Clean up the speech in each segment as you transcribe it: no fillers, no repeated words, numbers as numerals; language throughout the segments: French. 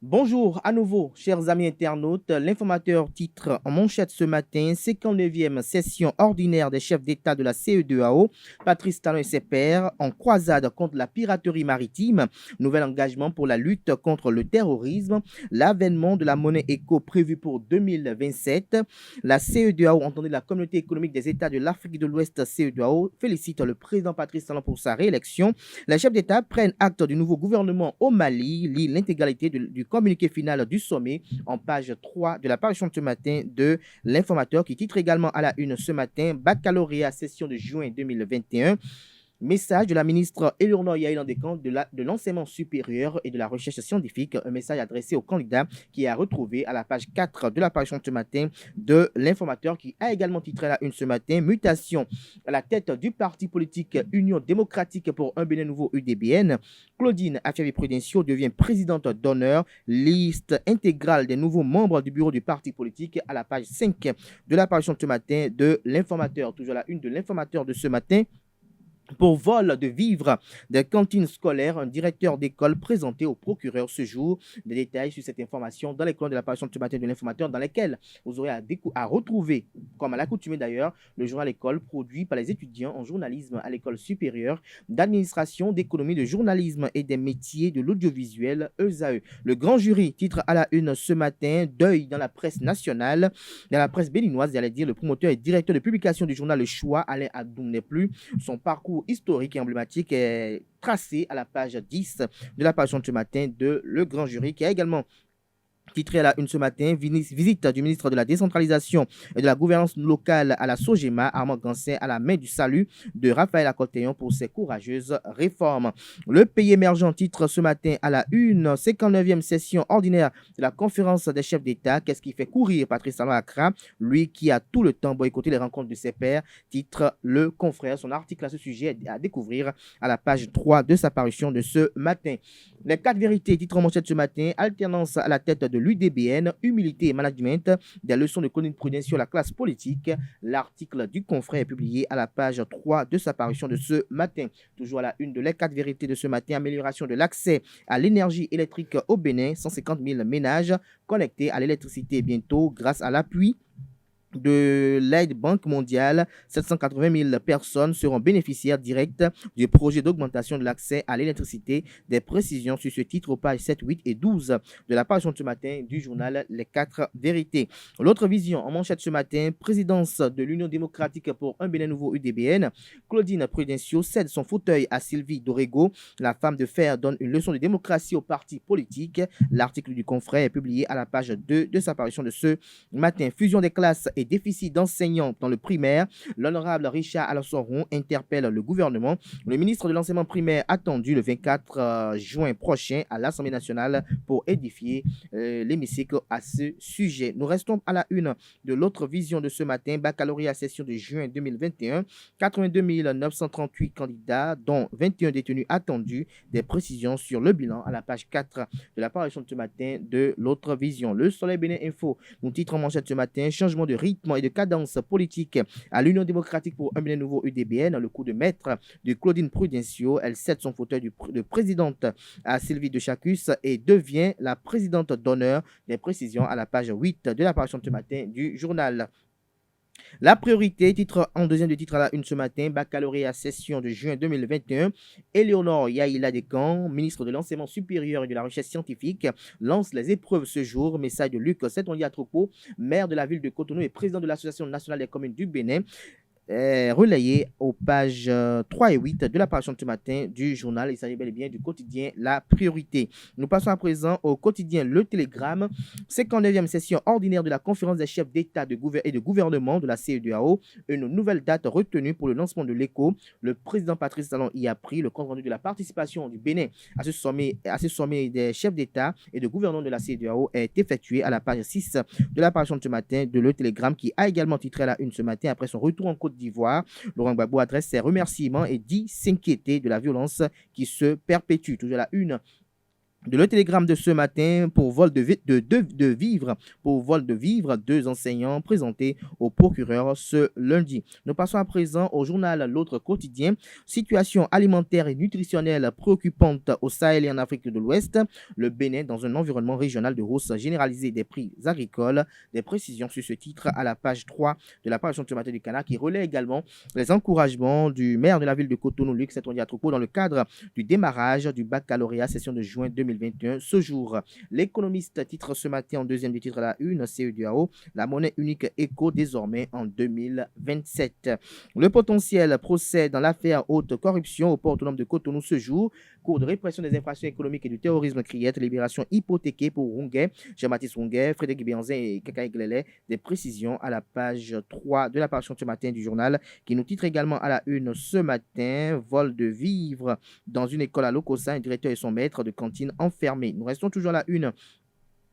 Bonjour à nouveau, chers amis internautes. L'informateur titre en manchette ce matin 59e session ordinaire des chefs d'État de la CE2AO. Patrice Talon et ses pairs en croisade contre la piraterie maritime. Nouvel engagement pour la lutte contre le terrorisme. L'avènement de la monnaie éco prévue pour 2027. La CE2AO, entendez la Communauté économique des États de l'Afrique de l'Ouest CE2AO, félicite le président Patrice Talon pour sa réélection. Les chefs d'État prennent acte du nouveau gouvernement au Mali, lit l'intégralité du communiqué final du sommet en page 3 de la parution de ce matin de l'informateur qui titre également à la une ce matin baccalauréat session de juin 2021. Message de la ministre Éléonore Yaël Ndékan de l'enseignement supérieur et de la recherche scientifique. Un message adressé au candidat qui est à retrouver à la page 4 de l'apparition de ce matin de l'informateur qui a également titré la une ce matin. Mutation à la tête du parti politique Union démocratique pour un Bénin nouveau UDBN. Claudine Afiavi-Prudencio devient présidente d'honneur. Liste intégrale des nouveaux membres du bureau du parti politique à la page 5 de l'apparition de ce matin de l'informateur. Toujours la une de l'informateur de ce matin. Pour vol de vivres des cantines scolaires, un directeur d'école présenté au procureur ce jour. Des détails sur cette information dans les colonnes de l'apparition de ce matin de l'informateur dans lesquelles vous aurez à retrouver, comme à l'accoutumée d'ailleurs, le journal École produit par les étudiants en journalisme à l'école supérieure d'administration, d'économie, de journalisme et des métiers de l'audiovisuel ESAE. Le grand jury titre à la une ce matin deuil dans la presse nationale, dans la presse béninoise, j'allais dire le promoteur et directeur de publication du journal Le Choix, Alain Adoum n'est plus. Son parcours historique et emblématique est tracé à la page 10 de la page de ce matin de Le Grand Jury, qui a également titré à la une ce matin, visite du ministre de la décentralisation et de la gouvernance locale à la Sogema, Armand Gansin, à la main du salut de Raphaël Acolteillon pour ses courageuses réformes. Le pays émergent titre ce matin à la une, 59e session ordinaire de la conférence des chefs d'État. Qu'est-ce qui fait courir Patrice Talon Accra, lui qui a tout le temps boycotté les rencontres de ses pairs, titre Le Confrère. Son article à ce sujet est à découvrir à la page 3 de sa parution de ce matin. Les 4 vérités, titre en manchette ce matin, alternance à la tête de l'UDBN, humilité et management, des leçons de Claudine Prudence sur la classe politique. L'article du confrère est publié à la page 3 de sa parution de ce matin. Toujours à la une de les 4 vérités de ce matin, amélioration de l'accès à l'énergie électrique au Bénin, 150 000 ménages connectés à l'électricité bientôt grâce à l'appui de l'aide Banque mondiale. 780 000 personnes seront bénéficiaires directes du projet d'augmentation de l'accès à l'électricité. Des précisions sur ce titre aux pages 7, 8 et 12 de la page de ce matin du journal Les 4 vérités. L'autre vision en manchette ce matin, présidence de l'Union démocratique pour un Bénin nouveau UDBN. Claudine Prudencio cède son fauteuil à Sylvie Dorego. La femme de fer donne une leçon de démocratie aux partis politiques. L'article du confrère est publié à la page 2 de sa parution de ce matin. Fusion des classes et déficit d'enseignants dans le primaire. L'honorable Richard Alassoron interpelle le gouvernement. Le ministre de l'enseignement primaire attendu le 24 juin prochain à l'Assemblée nationale pour édifier l'hémicycle à ce sujet. Nous restons à la une de l'autre vision de ce matin. Baccalauréat session de juin 2021. 82 938 candidats, dont 21 détenus attendus. Des précisions sur le bilan à la page 4 de l'apparition de ce matin de l'autre vision. Le Soleil Bénin Info nous titre en manchette ce matin, changement de rythme et de cadence politique à l'Union démocratique pour un Bénin nouveau UDBN. Le coup de maître de Claudine Prudencio, elle cède son fauteuil de présidente à Sylvie de Chacus et devient la présidente d'honneur. Des précisions à la page 8 de l'apparition de ce matin du journal. La priorité, titre en deuxième de titre à la une ce matin, baccalauréat session de juin 2021. Éléonore Yaïla Descamps, ministre de l'enseignement supérieur et de la recherche scientifique, lance les épreuves ce jour. Message de Luc Setonli-Atropo, maire de la ville de Cotonou et président de l'Association nationale des communes du Bénin, relayé aux pages 3 et 8 de l'apparition de ce matin du journal. Il s'agit bel et bien du quotidien La Priorité. Nous passons à présent au quotidien Le Télégramme. 59e session ordinaire de la conférence des chefs d'État et de gouvernement de la CEDEAO. Une nouvelle date retenue pour le lancement de l'écho. Le président Patrice Talon y a pris le compte rendu de la participation du Bénin à ce sommet des chefs d'État et de gouvernement de la CEDEAO est effectué à la page 6 de l'apparition de ce matin de Le Télégramme qui a également titré à la une ce matin après son retour en Côte d'Ivoire. Laurent Gbagbo adresse ses remerciements et dit s'inquiéter de la violence qui se perpétue. Toujours la une De le télégramme de ce matin pour vol de vivres, pour vol de vivres, 2 enseignants présentés au procureur ce lundi. Nous passons à présent au journal L'Autre Quotidien. Situation alimentaire et nutritionnelle préoccupante au Sahel et en Afrique de l'Ouest. Le Bénin dans un environnement régional de hausse généralisée des prix agricoles. Des précisions sur ce titre à la page 3 de la parution de ce matin du Canard qui relaie également les encouragements du maire de la ville de Cotonou, Luc Setondiatropo, dans le cadre du démarrage du baccalauréat session de juin 2021. Ce jour, l'économiste titre ce matin en deuxième du titre à la une, CEDEAO, la monnaie unique éco désormais en 2027. Le potentiel procès dans l'affaire haute corruption au port autonome de Cotonou ce jour. Cours de répression des infractions économiques et du terrorisme criette, libération hypothéquée pour Ronguet, Jean-Baptiste Ronguet, Frédéric Bianzin et Kakaï Glélé. Des précisions à la page 3 de la parution ce matin du journal qui nous titre également à la une ce matin, vol de vivres dans une école à Lokossa, un directeur et son maître de cantine enfermés. Nous restons toujours à la une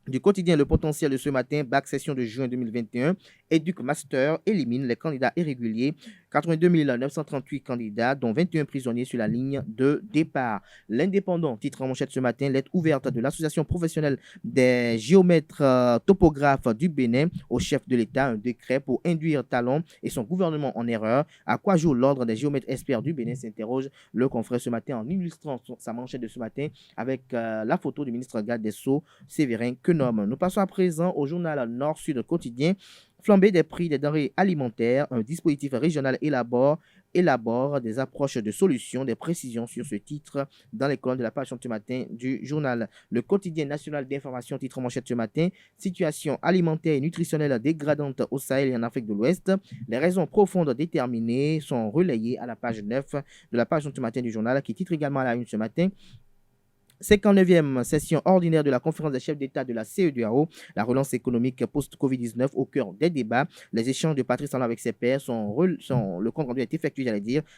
du quotidien Le Potentiel de ce matin, bac session de juin 2021, Éduc Master élimine les candidats irréguliers, 82 938 candidats, dont 21 prisonniers sur la ligne de départ. L'Indépendant titre en manchette ce matin, lettre ouverte de l'Association professionnelle des géomètres topographes du Bénin au chef de l'État, un décret pour induire Talon et son gouvernement en erreur. À quoi joue l'ordre des géomètres experts du Bénin, s'interroge le confrère ce matin en illustrant sa manchette de ce matin avec la photo du ministre garde des Sceaux, Séverin Quenom. Nous passons à présent au journal Nord-Sud quotidien. Flambée des prix des denrées alimentaires, un dispositif régional élabore des approches de solutions, des précisions sur ce titre dans les colonnes de la page ce matin du journal. Le quotidien national d'information titre en manchette ce matin, situation alimentaire et nutritionnelle dégradante au Sahel et en Afrique de l'Ouest. Les raisons profondes déterminées sont relayées à la page 9 de la page ce matin du journal qui titre également à la une ce matin. 59e session ordinaire de la conférence des chefs d'État de la CEDEAO, la relance économique post-Covid-19 au cœur des débats. Les échanges de Patrice Talon avec ses pairs le compte rendu est effectué,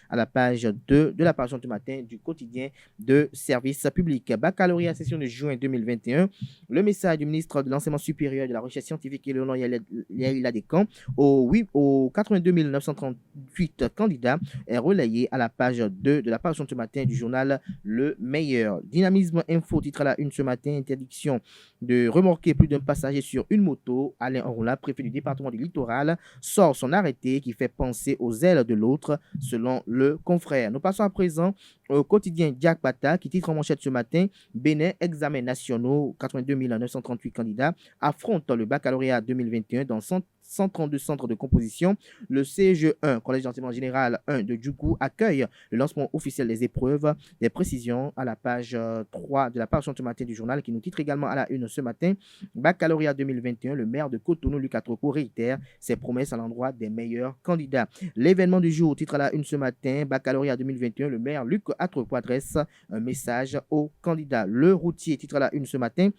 à la page 2 de la page du matin du quotidien de service public. Baccalauréat session de juin 2021. Le message du ministre de l'Enseignement supérieur et de la Recherche scientifique et Léonard Yaïla Descamps aux 82 938 candidats est relayé à la page 2 de la page du matin du journal Le Meilleur. Dynamisme Info titre à la une ce matin, interdiction de remorquer plus d'un passager sur une moto. Alain Orla, préfet du département du Littoral, sort son arrêté qui fait penser aux ailes de l'autre, selon le confrère. Nous passons à présent au quotidien Diak Bata qui titre en manchette ce matin, Bénin, examens nationaux, 82 938 candidats affrontent le baccalauréat 2021 dans 132 centres de composition. Le CEGE 1, Collège d'enseignement général 1 de Djougou, accueille le lancement officiel des épreuves. Des précisions à la page 3 de la page ce matin du journal qui nous titre également à la une ce matin. Baccalauréat 2021, le maire de Cotonou, Luc Atropo, réitère ses promesses à l'endroit des meilleurs candidats. L'événement du jour, titre à la une ce matin, Baccalauréat 2021, le maire Luc Atropo adresse un message aux candidats. Le routier, titre à la une ce matin,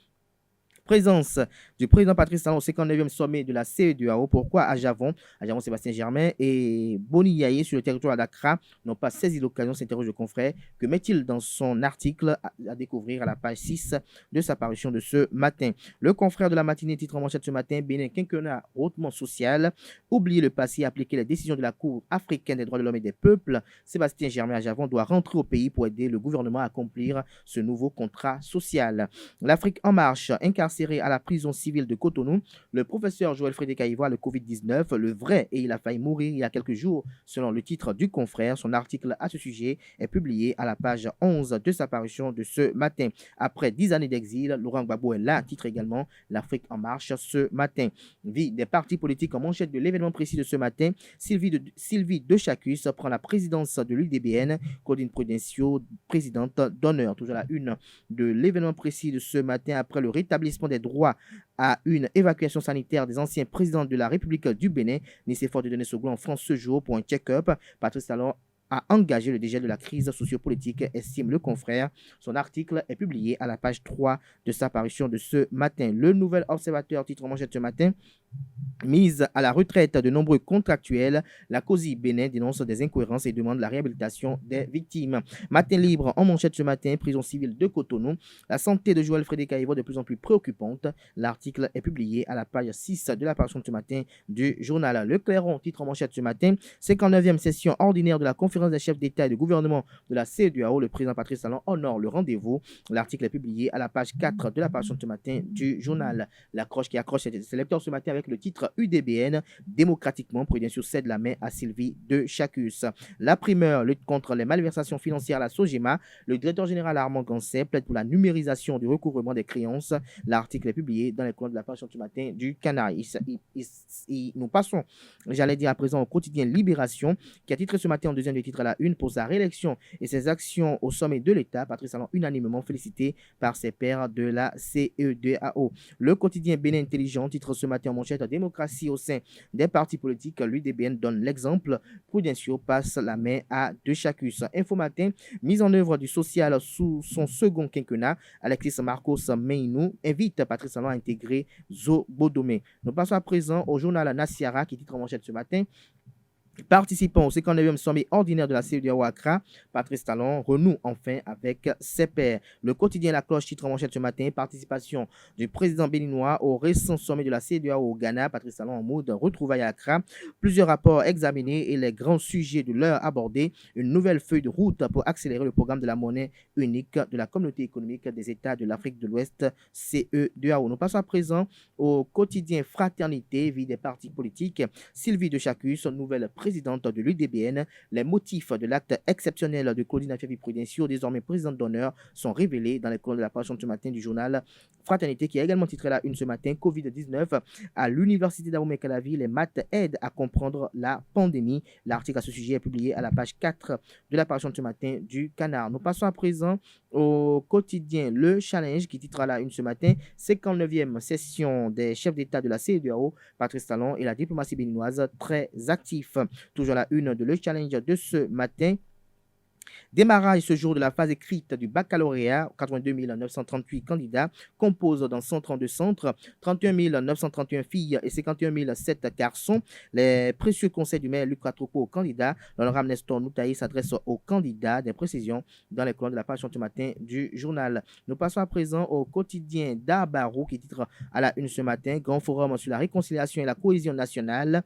présence du président Patrice Talon au 59e sommet de la CEDEAO. Pourquoi à Javon, Sébastien Germain et Boni Yaye sur le territoire d'Accra n'ont pas saisi l'occasion, s'interroge le confrère. Que met-il dans son article à découvrir à la page 6 de sa parution de ce matin? Le confrère de la matinée titre en manchette ce matin, Bénin quinquennat hautement social. Oublier le passé, appliquer les décisions de la Cour africaine des droits de l'homme et des peuples. Sébastien Germain à Javon doit rentrer au pays pour aider le gouvernement à accomplir ce nouveau contrat social. L'Afrique en marche, incarcéré à la prison civile de Cotonou, le professeur Joël Frédéric Aïvoire, le Covid-19, le vrai, et il a failli mourir il y a quelques jours, selon le titre du confrère. Son article à ce sujet est publié à la page 11 de sa parution de ce matin. Après 10 années d'exil, Laurent Gbagbo est là, titre également l'Afrique en marche ce matin. Vie des partis politiques en manchette de l'événement précis de ce matin. Sylvie de Chacus prend la présidence de l'UDBN, Claudine Prudencio, présidente d'honneur. Toujours à la une de l'événement précis de ce matin après le rétablissement des droits à une évacuation sanitaire des anciens présidents de la République du Bénin. Nice fort de donner ce goût en France ce jour pour un check-up. Patrice Talon a engagé le dégel de la crise sociopolitique, estime le confrère. Son article est publié à la page 3 de sa parution de ce matin. Le Nouvel Observateur titre en manchette ce matin, Mise à la retraite de nombreux contractuels, la COSI Bénin dénonce des incohérences et demande la réhabilitation des victimes. Matin libre en manchette ce matin, prison civile de Cotonou. La santé de Joël Frédéric Aïvo de plus en plus préoccupante. L'article est publié à la page 6 de la parution de ce matin du journal Le Clairon. Titre en manchette ce matin, 59e session ordinaire de la conférence des chefs d'État et de gouvernement de la CEDEAO. Le président Patrice Talon honore le rendez-vous. L'article est publié à la page 4 de la parution de ce matin du journal. L'accroche qui accroche ses lecteurs ce matin avec le titre UDBN, démocratiquement, Prudential cède la main à Sylvie de Chacus. La primeur lutte contre les malversations financières à la SOGEMA. Le directeur général Armand Gancet plaide pour la numérisation du recouvrement des créances. L'article est publié dans les colonnes de la page du matin du Canard. Nous passons, j'allais dire à présent, au quotidien Libération, qui a titré ce matin en deuxième des titres à la une pour sa réélection et ses actions au sommet de l'État. Patrice Talon unanimement félicité par ses pairs de la CEDEAO. Le quotidien Bénin Intelligent titre ce matin en manchette démocratie au sein des partis politiques. L'UDBN donne l'exemple. Prudential passe la main à De Chacus. Info Matin, mise en œuvre du social sous son second quinquennat. Alexis Marcos Meinou invite Patrice Talon à intégrer Zobodomé. Nous passons à présent au journal Nasiara qui titre en manchette ce matin. Participant au 59e sommet ordinaire de la CEDEAO Accra, Patrice Talon renoue enfin avec ses pairs. Le quotidien La Cloche titre en manchette ce matin, participation du président béninois au récent sommet de la CEDEAO au Ghana. Patrice Talon en mode retrouvailles à Accra. Plusieurs rapports examinés et les grands sujets de l'heure abordés. Une nouvelle feuille de route pour accélérer le programme de la monnaie unique de la communauté économique des États de l'Afrique de l'Ouest, CEDEAO. Nous passons à présent au quotidien Fraternité, vie des partis politiques. Sylvie de Chacus, nouvelle présidente de l'UDBN, les motifs de l'acte exceptionnel de Claudine Affaire-Prudential, désormais présidente d'honneur, sont révélés dans les colonnes de la page de ce matin du journal Fraternité, qui a également titré la une ce matin, Covid-19 à l'université d'Abomey-Calavi, les maths aident à comprendre la pandémie. L'article à ce sujet est publié à la page 4 de la page de ce matin du Canard. Nous passons à présent au quotidien Le Challenge, qui titre la une ce matin, 59e session des chefs d'État de la CEDEAO, Patrice Talon et la diplomatie béninoise très actifs. Toujours la une de Le Challenge de ce matin. Démarrage ce jour de la phase écrite du baccalauréat. 82 938 candidats composent dans 132 centres, 31 931 filles et 51 007 garçons. Les précieux conseils du maire Luc Ratropo aux candidats. L'honorable Nestor Noutaï s'adresse aux candidats. Des précisions dans les colonnes de la page ce matin du journal. Nous passons à présent au quotidien d'Abarou qui titre à la une ce matin, Grand forum sur la réconciliation et la cohésion nationale.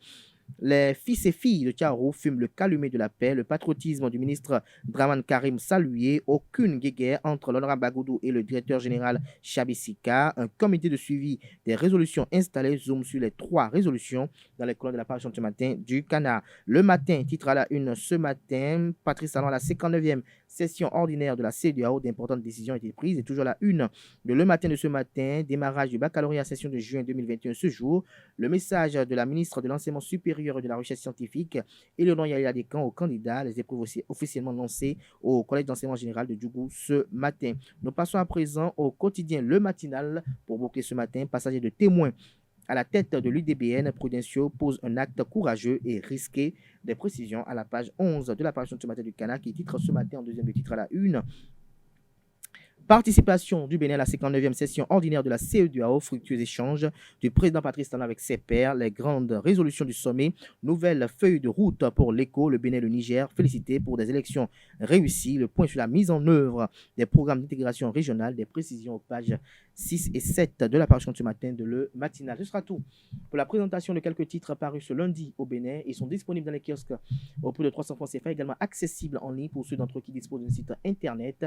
Les fils et filles de Tcharo fument le calumet de la paix. Le patriotisme du ministre Draman Karim salué. Aucune guéguerre entre l'honorable Bagoudou et le directeur général Chabissika. Un comité de suivi des résolutions installées. Zoom sur les 3 résolutions dans les colonnes de la page ce matin du Canard. Le matin, titre à la une ce matin, Patrice Talon à la 59e session ordinaire de la CEDEAO, d'importantes décisions ont été prises. Et toujours la une de Le Matin de ce matin, démarrage du baccalauréat session de juin 2021 ce jour. Le message de la ministre de l'Enseignement supérieur et de la Recherche scientifique, Éléonore Yaya Descamps, aux candidats. Les épreuves aussi officiellement lancées au Collège d'enseignement général de Djougou ce matin. Nous passons à présent au quotidien Le Matinal pour boucler ce matin. Passager de témoin à la tête de l'UDBN, Prudential pose un acte courageux et risqué. Des précisions à la page 11 de la page de ce matin du Canard qui titre ce matin en deuxième titre à la une. Participation du Bénin à la 59e session ordinaire de la CEDEAO, fructueux échange du président Patrice Talon avec ses pairs, les grandes résolutions du sommet, nouvelle feuille de route pour l'ECO, le Bénin et le Niger, félicité pour des élections réussies, le point sur la mise en œuvre des programmes d'intégration régionale, des précisions aux pages 6 et 7 de la parution de ce matin de Le Matinal. Ce sera tout pour la présentation de quelques titres parus ce lundi au Bénin. Ils sont disponibles dans les kiosques au prix de 300 francs CFA, également accessibles en ligne pour ceux d'entre eux qui disposent d'un site internet.